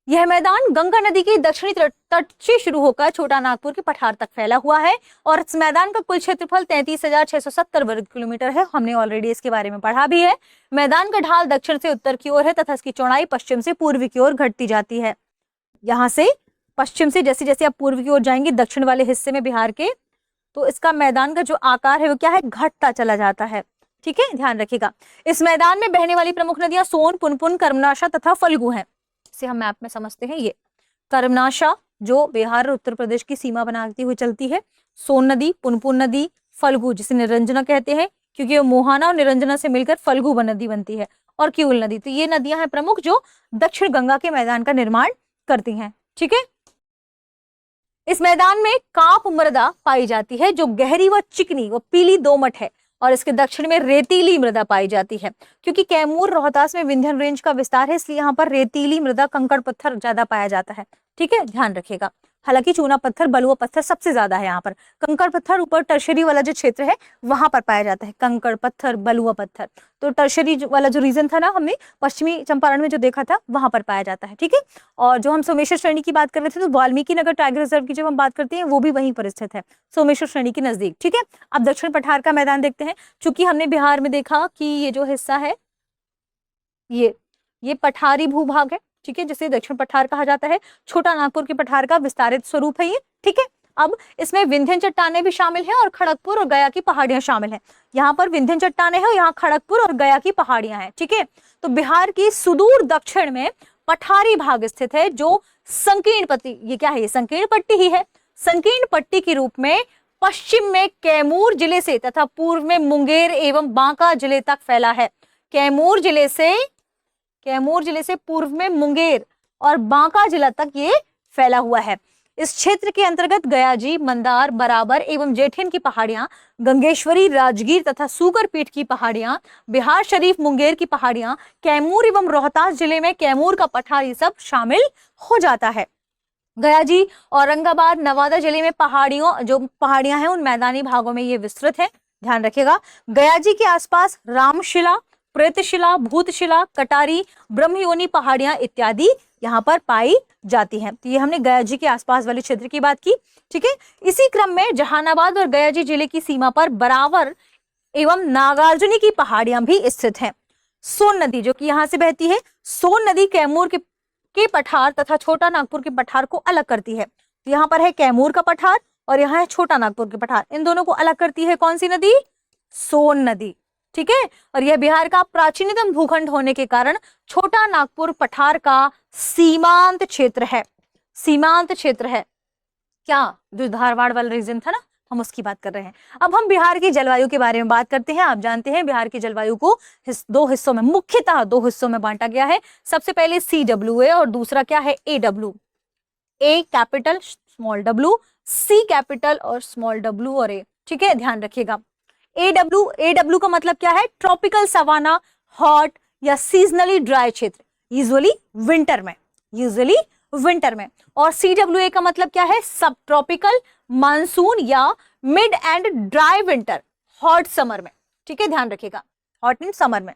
यह मैदान गंगा नदी के दक्षिणी तट से शुरू होकर छोटा नागपुर के पठार तक फैला हुआ है और इस मैदान का कुल क्षेत्रफल 33,670 वर्ग किलोमीटर है। हमने ऑलरेडी इसके बारे में पढ़ा भी है। मैदान का ढाल दक्षिण से उत्तर की ओर है तथा इसकी चौड़ाई पश्चिम से पूर्व की ओर घटती जाती है। यहाँ से पश्चिम से जैसे जैसे आप पूर्व की ओर जाएंगे दक्षिण वाले हिस्से में बिहार के, तो इसका मैदान का जो आकार है वो क्या है, घटता चला जाता है। ठीक है, ध्यान रखिएगा। इस मैदान में बहने वाली प्रमुख नदियां सोन, पुनपुन, कर्मनाशा तथा फल्गु हैं। इसे हम मैप में समझते हैं। ये कर्मनाशा जो बिहार और उत्तर प्रदेश की सीमा बनाती हुई चलती है, सोन नदी, पुनपुन नदी, फल्गु जिसे निरंजना कहते हैं क्योंकि वो मोहाना और निरंजना से मिलकर फल्गु नदी बनती है, और किउल नदी। तो ये नदियां हैं प्रमुख जो दक्षिण गंगा के मैदान का निर्माण करती हैं। ठीक है, इस मैदान में काप मृदा पाई जाती है जो गहरी व चिकनी व पीली दोमट है और इसके दक्षिण में रेतीली मृदा पाई जाती है। क्योंकि कैमूर रोहतास में विंध्य रेंज का विस्तार है इसलिए यहाँ पर रेतीली मृदा, कंकड़ पत्थर ज्यादा पाया जाता है। ठीक है, ध्यान रखिएगा। हालांकि चूना पत्थर, बलुआ पत्थर सबसे ज्यादा है यहाँ पर। कंकड़ पत्थर ऊपर टर्शरी वाला जो क्षेत्र है वहां पर पाया जाता है, कंकड़ पत्थर, बलुआ पत्थर। तो टर्शरी वाला जो रीजन था ना, हमने पश्चिमी चंपारण में जो देखा था वहां पर पाया जाता है। ठीक है, और जो हम सोमेश्वर श्रेणी की बात कर रहे थे तो वाल्मीकि नगर टाइगर रिजर्व की जब हम बात करते हैं वो भी वहीं पर स्थित है, सोमेश्वर श्रेणी के नजदीक। ठीक है, अब दक्षिण पठार का मैदान देखते हैं। चूंकि हमने बिहार में देखा कि ये जो हिस्सा है ये पठारी भूभाग है। ठीक है, जिसे दक्षिण पठार कहा जाता है। छोटा नागपुर के पठार का विस्तारित स्वरूप है ये। ठीक है, अब इसमें विंध्यन चट्टानें भी शामिल हैं और खड़गपुर और गया की पहाड़ियां शामिल हैं। यहाँ पर विंध्यन चट्टानें हैं और यहाँ खड़गपुर और गया की पहाड़ियां हैं। ठीक है, तो बिहार की सुदूर दक्षिण में पठारी भाग स्थित है जो संकीर्ण पट्टी, ये क्या है, ये संकीर्ण पट्टी ही है। संकीर्ण पट्टी के रूप में पश्चिम में कैमूर जिले से तथा पूर्व में मुंगेर एवं बांका जिले तक फैला है। कैमूर जिले से पूर्व में मुंगेर और बांका जिला तक ये फैला हुआ है। इस क्षेत्र के अंतर्गत गयाजी, मंदार, बराबर एवं जेठियन की पहाड़ियां, गंगेश्वरी, राजगीर तथा सूगरपीठ की पहाड़ियां, बिहार शरीफ, मुंगेर की पहाड़ियां, कैमूर एवं रोहतास जिले में कैमूर का पठार ये सब शामिल हो जाता है। गयाजी, औरंगाबाद, नवादा जिले में पहाड़ियां हैं उन मैदानी भागों में ये विस्तृत है। ध्यान रखिएगा। गयाजी के आसपास रामशिला, प्रेतशिला, भूतशिला, कटारी, ब्रह्मयोनी पहाड़ियां इत्यादि यहाँ पर पाई जाती हैं। तो ये हमने गयाजी के आसपास वाले क्षेत्र की बात की। ठीक है, इसी क्रम में जहानाबाद और गयाजी जिले की सीमा पर बरावर एवं नागार्जुनी की पहाड़ियां भी स्थित हैं। सोन नदी जो कि यहाँ से बहती है, सोन नदी कैमूर के पठार तथा छोटा नागपुर के पठार को अलग करती है। तो यहाँ पर है कैमूर का पठार और यहाँ है छोटा नागपुर के पठार। इन दोनों को अलग करती है कौन सी नदी? सोन नदी। ठीक है, और यह बिहार का प्राचीनतम भूखंड होने के कारण छोटा नागपुर पठार का सीमांत क्षेत्र है। सीमांत क्षेत्र है क्या? जो धारवाड़ वाला रीजन था ना, हम उसकी बात कर रहे हैं। अब हम बिहार की जलवायु के बारे में बात करते हैं। आप जानते हैं बिहार की जलवायु को दो हिस्सों में, मुख्यतः दो हिस्सों में बांटा गया है। सबसे पहले CWA और दूसरा क्या है? AW। A capital small w, C capital और स्मॉल w और A। ठीक है, ध्यान रखिएगा। AW का मतलब क्या है? ट्रॉपिकल सवाना, हॉट या सीजनली ड्राई क्षेत्र, यूजुअली विंटर में। और CWA का मतलब क्या है? सब ट्रॉपिकल मानसून या mid and dry winter, hot summer में। ठीक है, ध्यान रखिएगा, हॉट एंड समर में।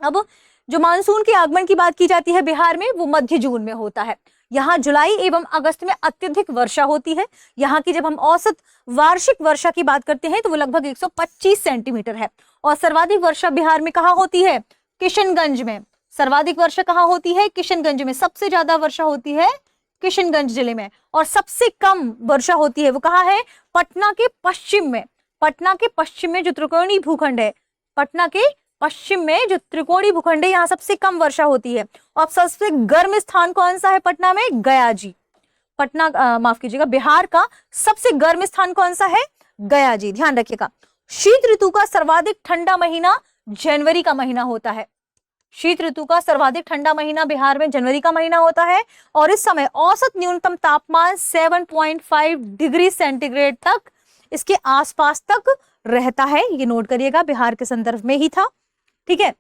अब जो मानसून के आगमन की बात की जाती है बिहार में, वो मध्य जून में होता है। यहाँ जुलाई एवं अगस्त में अत्यधिक वर्षा होती है। यहाँ की जब हम औसत वार्षिक वर्षा की बात करते हैं तो वो लगभग 125 सेंटीमीटर है। और सर्वाधिक वर्षा बिहार में कहाँ होती है? किशनगंज में। सर्वाधिक वर्षा कहाँ होती है? किशनगंज में। सबसे ज्यादा वर्षा होती है किशनगंज जिले में। और सबसे कम वर्षा होती है वो कहाँ है? पटना के पश्चिम में। पटना के पश्चिम में जो त्रिकोणीय भूखंड है, पटना के पश्चिम में जो त्रिकोणीय भूखंड है, यहाँ सबसे कम वर्षा होती है। और सबसे गर्म स्थान कौन सा है पटना में? गया जी। पटना माफ कीजिएगा, बिहार का सबसे गर्म स्थान कौन सा है? गया जी, ध्यान रखिएगा। शीत ऋतु का सर्वाधिक ठंडा महीना जनवरी का महीना होता है। शीत ऋतु का सर्वाधिक ठंडा महीना बिहार में जनवरी का महीना होता है। और इस समय औसत न्यूनतम तापमान 7.5 डिग्री सेंटीग्रेड तक, इसके आसपास तक रहता है। ये नोट करिएगा, बिहार के संदर्भ में ही था। ठीक है,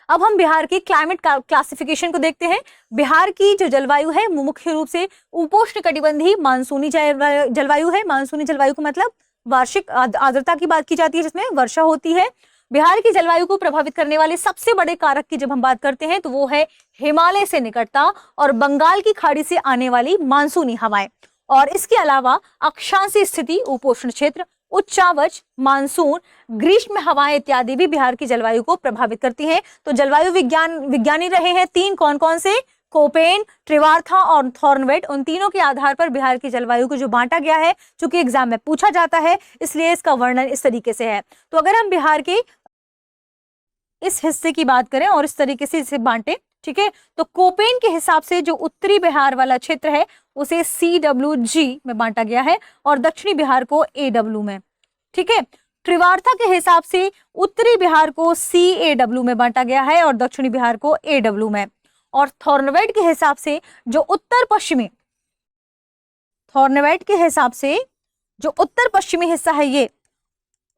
अब हम बिहार की क्लाइमेट क्लासिफिकेशन को देखते हैं। बिहार की जो जलवायु है वो मुख्य रूप से उपोष्ण कटिबंधीय मानसूनी जलवायु है। मानसूनी जलवायु को मतलब वार्षिक आर्द्रता की बात की जाती है, जिसमें वर्षा होती है। बिहार की जलवायु को प्रभावित करने वाले सबसे बड़े कारक की जब हम बात करते हैं तो वो है हिमालय से निकटता और बंगाल की खाड़ी से आने वाली मानसूनी हवाएं। और इसके अलावा अक्षांशीय स्थिति, उपोष्ण क्षेत्र, उच्चावच, मानसून, ग्रीष्म हवाएं इत्यादि भी बिहार की जलवायु को प्रभावित करती हैं। तो जलवायु विज्ञानी रहे हैं तीन, कौन कौन से? कोपेन, त्रिवार्था और थॉर्नवेट। उन तीनों के आधार पर बिहार की जलवायु को जो बांटा गया है, चूंकि एग्जाम में पूछा जाता है इसलिए इसका वर्णन इस तरीके से है। तो अगर हम बिहार के इस हिस्से की बात करें और इस तरीके से इसे बांटे, ठीक है, तो कोपेन के हिसाब से जो उत्तरी बिहार वाला क्षेत्र है उसे CWG में बांटा गया है और दक्षिणी बिहार को AW में। ठीक है, त्रिवार्था के हिसाब से उत्तरी बिहार को CAW में बांटा गया है और दक्षिणी बिहार को AW में। और थॉर्नवेट के हिसाब से जो उत्तर पश्चिमी, थॉर्नवेट के हिसाब से जो उत्तर पश्चिमी हिस्सा है, ये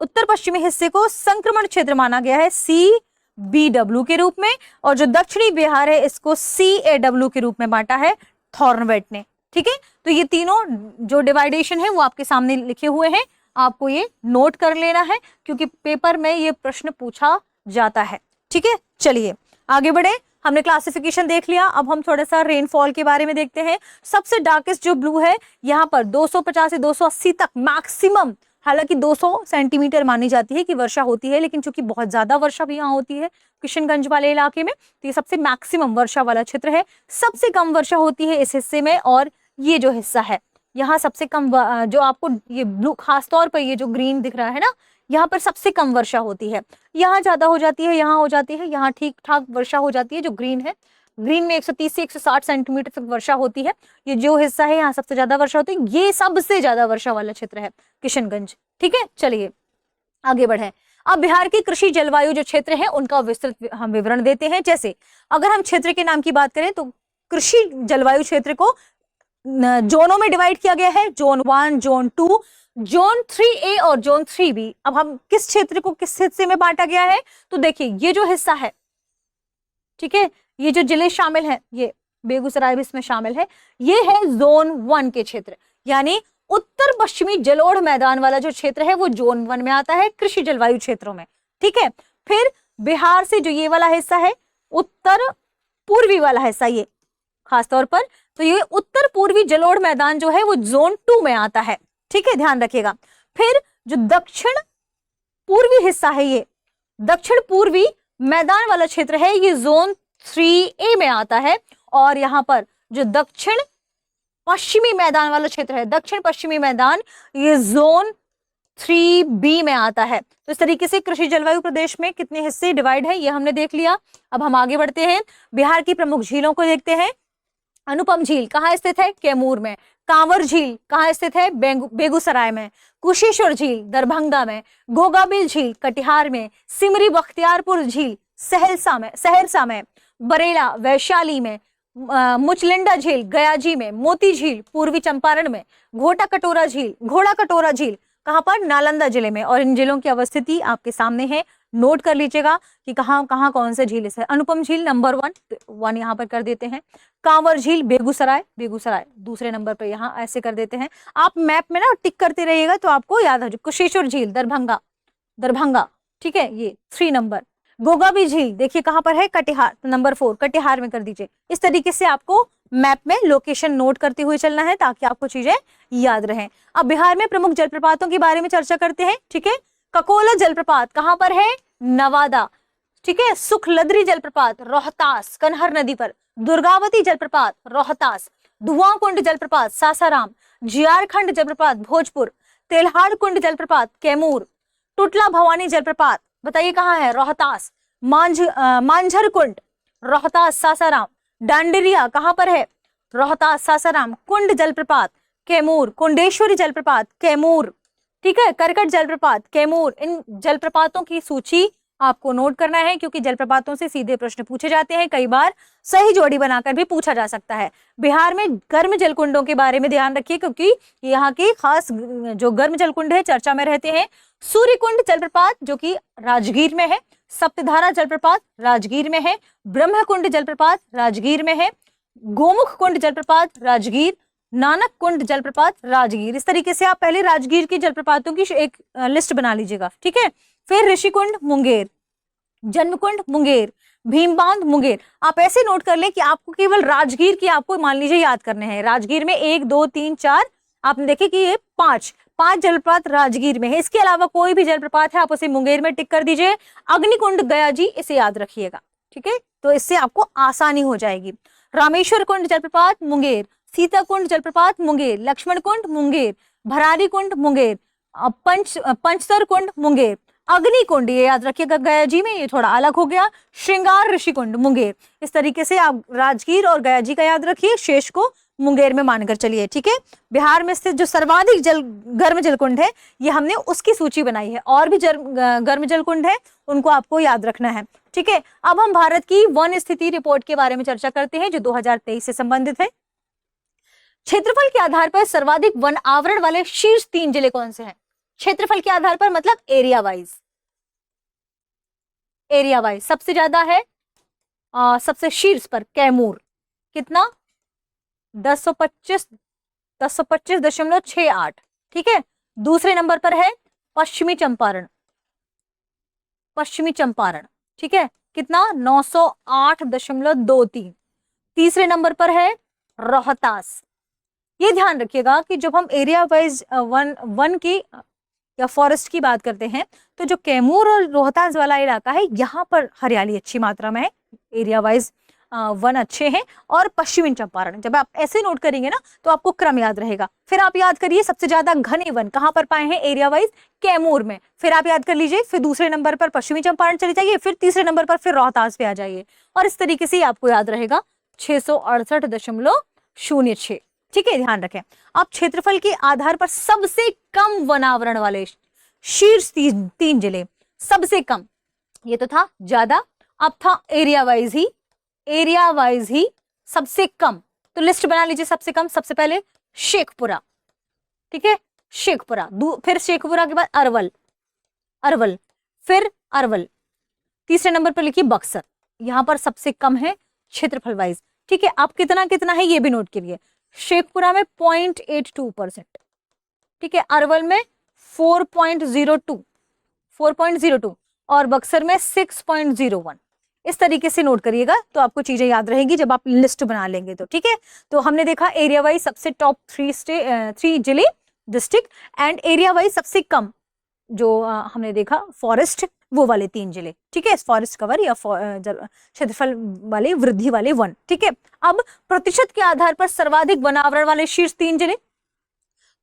उत्तर पश्चिमी हिस्से को संक्रमण क्षेत्र माना गया है CBW के रूप में। और जो दक्षिणी बिहार है इसको CAW के रूप में बांटा है थॉर्नवेट ने। ठीक है, तो ये तीनों जो डिवाइडेशन है वो आपके सामने लिखे हुए हैं, आपको ये नोट कर लेना है क्योंकि पेपर में ये प्रश्न पूछा जाता है। ठीक है, चलिए आगे बढ़े। हमने क्लासिफिकेशन देख लिया, अब हम थोड़ा सा रेनफॉल के बारे में देखते हैं। सबसे डार्केस्ट जो ब्लू है यहाँ पर 250 से 280 तक मैक्सिमम, हालांकि 200 सेंटीमीटर मानी जाती है कि वर्षा होती है, लेकिन चूंकि बहुत ज्यादा वर्षा भी यहाँ होती है किशनगंज वाले इलाके में, तो ये सबसे मैक्सिमम वर्षा वाला क्षेत्र है। सबसे कम वर्षा होती है इस हिस्से में, और ये जो हिस्सा है यहाँ सबसे कम, जो आपको ये ब्लू खासतौर पर ये जो ग्रीन दिख रहा है ना, यहाँ पर सबसे कम वर्षा होती है। यहाँ ज्यादा हो जाती है, यहाँ हो जाती है, यहाँ ठीक ठाक वर्षा हो जाती है। जो ग्रीन है, ग्रीन में 130 से 160 सेंटीमीटर तक वर्षा होती है। ये जो हिस्सा है यहाँ सबसे ज्यादा वर्षा होती है, ये सबसे ज्यादा वर्षा वाला क्षेत्र है किशनगंज। ठीक है, चलिए आगे बढ़े। अब बिहार की कृषि जलवायु जो क्षेत्र है उनका विस्तृत हम विवरण देते हैं। जैसे अगर हम क्षेत्र के नाम की बात करें तो कृषि जलवायु क्षेत्र को जोनों में डिवाइड किया गया है, जोन 1, जोन 2, जोन 3A और जोन 3B। अब हम किस क्षेत्र को किस हिस्से में बांटा गया है, तो देखिए ये जो हिस्सा है, ठीक है, ये जो जिले शामिल हैं, ये बेगूसराय भी इसमें शामिल है, ये है जोन 1 के क्षेत्र, यानी उत्तर पश्चिमी जलोढ़ मैदान वाला जो क्षेत्र है वो जोन 1 में आता है कृषि जलवायु क्षेत्रों में। ठीक है, फिर बिहार से जो ये वाला हिस्सा है, उत्तर पूर्वी वाला हिस्सा, ये खासतौर पर, तो ये उत्तर पूर्वी जलोढ़ मैदान जो है वो जोन 2 में आता है। ठीक है, ध्यान रखिएगा। फिर जो दक्षिण पूर्वी हिस्सा है, ये दक्षिण पूर्वी मैदान वाला क्षेत्र है, ये जोन 3A में आता है। और यहाँ पर जो दक्षिण पश्चिमी मैदान वाला क्षेत्र है, दक्षिण पश्चिमी मैदान, ये जोन 3B में आता है। तो इस तरीके से कृषि जलवायु प्रदेश में कितने हिस्से डिवाइड है ये हमने देख लिया। अब हम आगे बढ़ते हैं, बिहार की प्रमुख झीलों को देखते हैं। अनुपम झील कहाँ स्थित है? कैमूर में। कांवर झील कहाँ स्थित है? बेगूसराय में। कुशेश्वर झील दरभंगा में। गोगाबिल झील कटिहार में। सिमरी बख्तियारपुर झील सहरसा में। बरेला वैशाली में। मुचलिंडा झील गयाजी में। मोती झील पूर्वी चंपारण में। घोड़ा कटोरा झील कहाँ पर? नालंदा जिले में। और इन जिलों की अवस्थिति आपके सामने है, नोट कर लीजिएगा कि कहाँ कहाँ कौन से झील है। अनुपम झील नंबर 1 यहाँ पर कर देते हैं। कांवर झील बेगूसराय दूसरे नंबर पर यहाँ ऐसे कर देते हैं। आप मैप में ना टिक करते रहिएगा तो आपको याद आ जाए। कुशेश्वर झील दरभंगा, ठीक है, ये 3 नंबर। गोगाबी झील देखिए कहाँ पर है? कटिहार, नंबर 4 कटिहार में कर दीजिए। इस तरीके से आपको मैप में लोकेशन नोट करते हुए चलना है ताकि आपको चीजें याद रहें। अब बिहार में प्रमुख जलप्रपातों के बारे में चर्चा करते हैं। ठीक है, ककोला जलप्रपात कहाँ पर है? नवादा। ठीक है, सुखलदरी जलप्रपात रोहतास कनहर नदी पर। दुर्गावती जलप्रपात रोहतास। धुआं कुंड जलप्रपात सासाराम, जियारखंड जलप्रपात भोजपुर, तेल्हाड़ कुंड जलप्रपात कैमूर, टुटला भवानी जलप्रपात बताइए कहाँ है, रोहतास, मांझर कुंड रोहतास सासाराम, डांडरिया कहाँ पर है, रोहतास सासाराम, कुंड जलप्रपात कैमूर, कुंडेश्वरी जलप्रपात कैमूर, ठीक है, करकट जलप्रपात कैमूर। इन जलप्रपातों की सूची आपको नोट करना है क्योंकि जलप्रपातों से सीधे प्रश्न पूछे जाते हैं, कई बार सही जोड़ी बनाकर भी पूछा जा सकता है। बिहार में गर्म जलकुंडों के बारे में ध्यान रखिए क्योंकि यहाँ के खास जो गर्म जलकुंड है चर्चा में रहते हैं। सूर्यकुंड जलप्रपात जो कि राजगीर में है, सप्तधारा जलप्रपात राजगीर में है, ब्रह्मकुंड जलप्रपात राजगीर में है, गोमुख कुंड जलप्रपात राजगीर, नानक कुंड जलप्रपात राजगीर। इस तरीके से आप पहले राजगीर की जलप्रपातों की एक लिस्ट बना लीजिएगा, ठीक है। फिर ऋषिकुंड मुंगेर, जन्मकुंड मुंगेर, भीमबांध मुंगेर। आप ऐसे नोट कर लें कि आपको केवल राजगीर की आपको मान लीजिए याद करने हैं। राजगीर में 1 2 3 4 आपने देखे कि ये 5 जलप्रपात राजगीर में है। इसके अलावा कोई भी जलप्रपात है आप उसे मुंगेर में टिक कर दीजिए। अग्निकुंड गया जी, इसे याद रखिएगा, ठीक है, तो इससे आपको आसानी हो जाएगी। रामेश्वर कुंड जलप्रपात मुंगेर, सीता कुंड जलप्रपात मुंगेर, लक्ष्मण कुंड मुंगेर, भरारी कुंड मुंगेर, पंचतर कुंड मुंगेर, अग्नि कुंड ये याद रखिएगा गया जी में, ये थोड़ा अलग हो गया, श्रृंगार ऋषि कुंड मुंगेर। इस तरीके से आप राजगीर और गया जी का याद रखिए, शेष को मुंगेर में मानकर चलिए, ठीक है। बिहार में स्थित जो सर्वाधिक गर्म जलकुंड है ये हमने उसकी सूची बनाई है, और भी गर्म जलकुंड है उनको आपको याद रखना है, ठीक है। अब हम भारत की वन स्थिति रिपोर्ट के बारे में चर्चा करते हैं जो 2023 से संबंधित है। क्षेत्रफल के आधार पर सर्वाधिक वन आवरण वाले शीर्ष 3 जिले कौन से हैं? क्षेत्रफल के आधार पर मतलब एरिया वाइज, सबसे ज्यादा है सबसे शीर्ष पर कैमूर, कितना 1025.68, ठीक है। दूसरे नंबर पर है पश्चिमी चंपारण, ठीक है, कितना 908.23। तीसरे नंबर पर है रोहतास। ये ध्यान रखिएगा कि जब हम एरिया वाइज वन की या फॉरेस्ट की बात करते हैं तो जो कैमूर और रोहतास वाला इलाका है यहाँ पर हरियाली अच्छी मात्रा में है, एरिया वाइज वन अच्छे हैं। और पश्चिमी चंपारण, जब आप ऐसे नोट करेंगे ना तो आपको क्रम याद रहेगा। फिर आप याद करिए सबसे ज्यादा घने वन कहाँ पर पाए हैं एरिया वाइज, कैमूर में। फिर आप याद कर लीजिए, फिर दूसरे नंबर पर पश्चिमी चंपारण चले जाइए, फिर तीसरे नंबर पर फिर रोहतास पे आ जाइए, और इस तरीके से आपको याद रहेगा 668.06, ठीक है, ध्यान रखें। अब क्षेत्रफल के आधार पर सबसे कम वनावरण वाले शीर्ष 3 जिले, सबसे कम, ये तो था ज्यादा, अब था एरिया वाइज ही सबसे कम। तो लिस्ट बना लीजिए सबसे कम। सबसे पहले शेखपुरा, ठीक है, शेखपुरा, फिर शेखपुरा के बाद अरवल, फिर अरवल, तीसरे नंबर पर लिखिए बक्सर, यहां पर सबसे कम है क्षेत्रफल वाइज, ठीक है। आप कितना है ये भी नोट करिए। शेखपुरा में 0.82%, ठीक है, अरवल में 4.02 और बक्सर में 6.01। इस तरीके से नोट करिएगा तो आपको चीजें याद रहेगी जब आप लिस्ट बना लेंगे तो, ठीक है। तो हमने देखा एरिया वाइज सबसे टॉप 3 जिले डिस्ट्रिक्ट, एंड एरिया वाइज सबसे कम जो हमने देखा फॉरेस्ट, वो वाले 3 जिले, ठीक है, फॉरेस्ट कवर या क्षेत्रफल वाले वृद्धि वाले वन, ठीक है। अब प्रतिशत के आधार पर सर्वाधिक वनावरण वाले शीर्ष 3 जिले,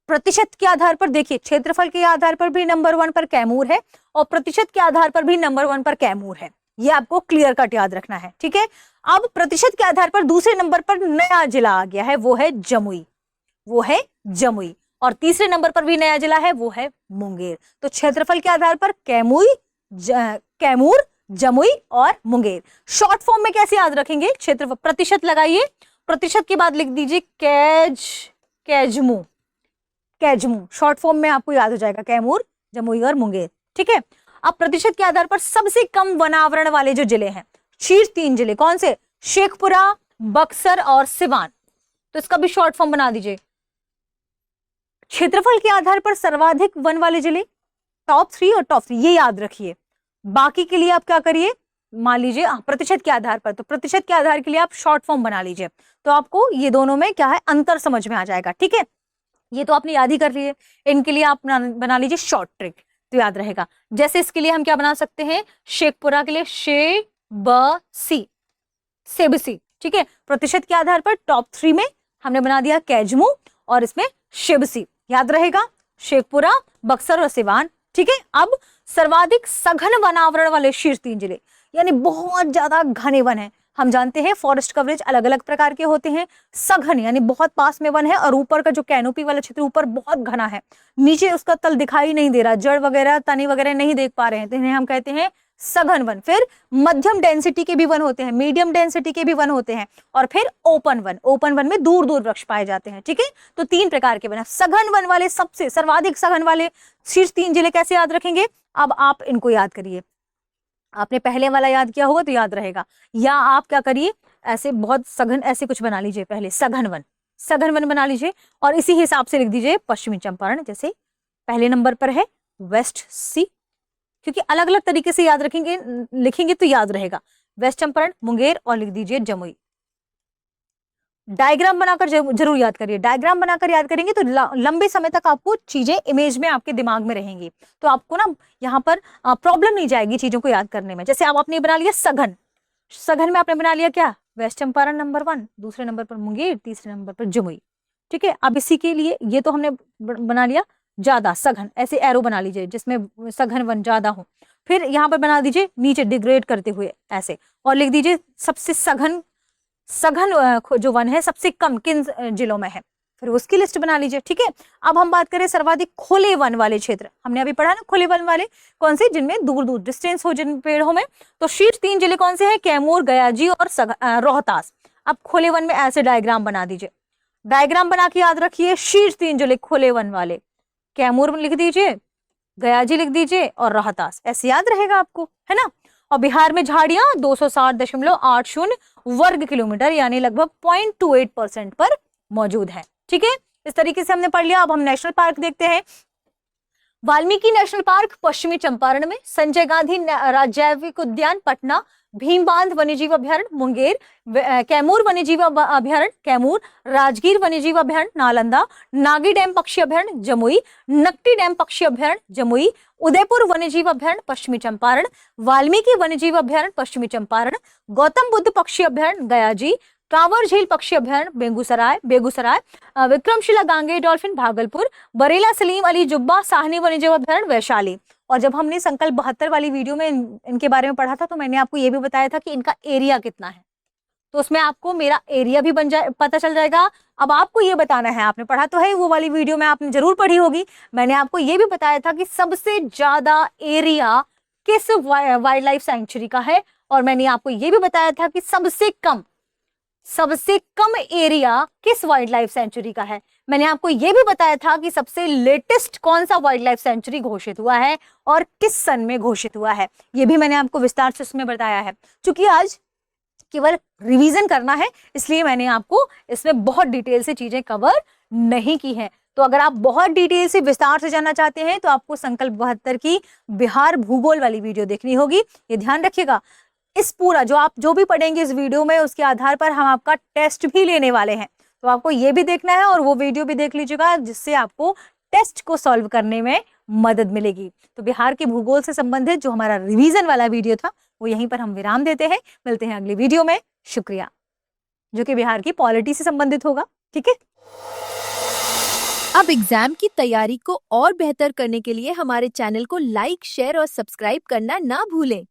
प्रतिशत के आधार पर देखिए, क्षेत्रफल के आधार पर भी नंबर 1 पर कैमूर है और प्रतिशत के आधार पर भी नंबर 1 पर कैमूर है, ये आपको क्लियर कट याद रखना है, ठीक है। अब प्रतिशत के आधार पर दूसरे नंबर पर नया जिला आ गया है, वो है जमुई, और तीसरे नंबर पर भी नया जिला है, वो है मुंगेर। तो क्षेत्रफल के आधार पर कैमूर, जमुई और मुंगेर। शॉर्ट फॉर्म में कैसे याद रखेंगे क्षेत्रफल, प्रतिशत लगाइए, प्रतिशत के बाद लिख दीजिए कैजमू, शॉर्ट फॉर्म में आपको याद हो जाएगा कैमूर, जमुई और मुंगेर, ठीक है। अब प्रतिशत के आधार पर सबसे कम वनावरण वाले जो जिले हैं, शीर्ष 3 जिले कौन से, शेखपुरा, बक्सर और सिवान, तो इसका भी शॉर्ट फॉर्म बना दीजिए। क्षेत्रफल के आधार पर सर्वाधिक वन वाले जिले टॉप 3 और टॉप 3, ये याद रखिए। बाकी के लिए आप क्या करिए, मान लीजिए प्रतिशत के आधार पर, तो प्रतिशत के आधार के लिए आप शॉर्ट फॉर्म बना लीजिए, तो आपको ये दोनों में क्या है अंतर समझ में आ जाएगा, ठीक है। ये तो आपने याद ही कर लिए, इनके लिए आप बना लीजिए शॉर्ट ट्रिक, तो याद रहेगा। जैसे इसके लिए हम क्या बना सकते हैं, शेखपुरा के लिए सेबसी, ठीक है, प्रतिशत के आधार पर टॉप 3 में हमने बना दिया कैजमू और इसमें शिवसी, याद रहेगा, शेखपुरा, बक्सर और सिवान। ठीक है, अब सर्वाधिक सघन वनावरण वाले शीर्ष 3 जिले, यानी बहुत ज्यादा घने वन है। हम जानते हैं फॉरेस्ट कवरेज अलग अलग प्रकार के होते हैं। सघन यानी बहुत पास में वन है और ऊपर का जो कैनोपी वाला क्षेत्र ऊपर बहुत घना है, नीचे उसका तल दिखाई नहीं दे रहा, जड़ वगैरह तने वगैरह नहीं देख पा रहे हैं, तो इन्हें हम कहते हैं सघन वन। फिर मध्यम डेंसिटी के भी वन होते हैं, मीडियम डेंसिटी के भी वन होते हैं, और फिर ओपन वन। ओपन वन में दूर दूर वृक्ष पाए जाते हैं। ठीक है, तो 3 प्रकार के वन है। सघन वन वाले सबसे सर्वाधिक सघन वाले शीर्ष 3 जिले कैसे याद रखेंगे? अब आप इनको याद करिए। आपने पहले वाला याद किया होगा तो याद रहेगा, या आप क्या करिए, ऐसे बहुत सघन ऐसे कुछ बना लीजिए, पहले सघन वन बना लीजिए और इसी हिसाब से लिख दीजिए पश्चिमी चंपारण। जैसे पहले नंबर पर है वेस्ट सी, क्योंकि अलग अलग तरीके से याद रखेंगे, लिखेंगे तो याद रहेगा। वेस्ट चंपारण, मुंगेर और लिख दीजिए जमुई। डायग्राम बनाकर जरूर याद करिए। डायग्राम बनाकर याद करेंगे तो लंबे समय तक आपको चीजें इमेज में आपके दिमाग में रहेंगी, तो आपको ना यहाँ पर प्रॉब्लम नहीं जाएगी चीजों को याद करने में। जैसे अब आपने बना लिया सघन में आपने बना लिया क्या? वेस्ट चंपारण नंबर 1, दूसरे नंबर पर मुंगेर, तीसरे नंबर पर जमुई। ठीक है, अब इसी के लिए ये तो हमने बना लिया ज्यादा सघन, ऐसे एरो बना लीजिए जिसमें सघन वन ज्यादा हो। फिर यहाँ पर बना दीजिए नीचे डिग्रेड करते हुए ऐसे, और लिख दीजिए सबसे सघन जो वन है सबसे कम किन जिलों में है, फिर उसकी लिस्ट बना लीजिए। ठीक है, अब हम बात करें सर्वाधिक खुले वन वाले क्षेत्र। हमने अभी पढ़ा ना खुले वन वाले कौन से, जिनमें दूर दूर डिस्टेंस हो जिन पेड़ों में। तो शीर्ष 3 जिले कौन से हैं? कैमूर, गयाजी और रोहतास। अब खुले वन में ऐसे डायग्राम बना दीजिए। डायग्राम बना के याद रखिए शीर्ष 3 जिले खुले वन वाले, कैमूर लिख दीजिए, गयाजी लिख दीजिए और रोहतास, ऐसे याद रहेगा आपको, है ना। और बिहार में झाड़ियां 260.80 वर्ग किलोमीटर यानी लगभग 0.28% पर मौजूद है। ठीक है, इस तरीके से हमने पढ़ लिया। अब हम नेशनल पार्क देखते हैं। वाल्मीकि नेशनल पार्क पश्चिमी चंपारण में, संजय गांधी जैविक उद्यान पटना, भीमबांध वन्यजीव अभ्यारण्य मुंगेर, कैमूर वन्यजीव अभ्यारण्य कैमूर, राजगीर वन्यजीव अभ्यारण्य नालंदा, नागी डैम पक्षी अभ्यारण्य जमुई, नकटी डैम पक्षी अभ्यारण्य जमुई, उदयपुर वन्यजीव अभ्यारण्य पश्चिमी चंपारण, वाल्मीकि वन्यजीव अभ्यारण्य पश्चिमी चंपारण, गौतम बुद्ध पक्षी अभ्यारण्य गयाजी, कांवर झील पक्षी अभ्यारण्य बेगूसराय, विक्रमशिला गांगे डॉल्फिन भागलपुर, बरेला सलीम अली जुब्बा साहनी वन्यजीव अभ्यारण्य वैशाली। और जब हमने संकल्प 72 वाली वीडियो में इनके बारे में पढ़ा था तो मैंने आपको ये भी बताया था कि इनका एरिया कितना है, तो उसमें आपको मेरा एरिया भी पता चल जाएगा। अब आपको ये बताना है, आपने पढ़ा तो है वो वाली वीडियो में आपने जरूर पढ़ी होगी, मैंने आपको ये भी बताया था कि सबसे ज्यादा एरिया किस वाइल्ड लाइफ सेंचुरी का है, और मैंने आपको ये भी बताया था कि सबसे कम एरिया किस वाइल्ड लाइफ सेंचुरी का है। मैंने आपको यह भी बताया था कि सबसे लेटेस्ट कौन सा वाइल्ड लाइफ सेंचुरी घोषित हुआ है और किस सन में घोषित हुआ है, यह भी मैंने आपको विस्तार से उसमें बताया है। क्योंकि आज केवल रिवीजन करना है, इसलिए मैंने आपको इसमें बहुत डिटेल से चीजें कवर नहीं की हैं। तो अगर आप बहुत डिटेल से विस्तार से जानना चाहते हैं तो आपको संकल्प 72 की बिहार भूगोल वाली वीडियो देखनी होगी। ये ध्यान रखिएगा, इस पूरा जो भी पढ़ेंगे इस वीडियो में उसके आधार पर हम आपका टेस्ट भी लेने वाले हैं, तो आपको ये भी देखना है और वो वीडियो भी देख लीजिएगा जिससे आपको टेस्ट को सॉल्व करने में मदद मिलेगी। तो बिहार के भूगोल से संबंधित जो हमारा रिवीजन वाला वीडियो था वो यहीं पर हम विराम देते हैं। मिलते हैं अगली वीडियो में, शुक्रिया, जो कि बिहार की पॉलिटी से संबंधित होगा। ठीक है, अब एग्जाम की तैयारी को और बेहतर करने के लिए हमारे चैनल को लाइक, शेयर और सब्सक्राइब करना ना भूलें।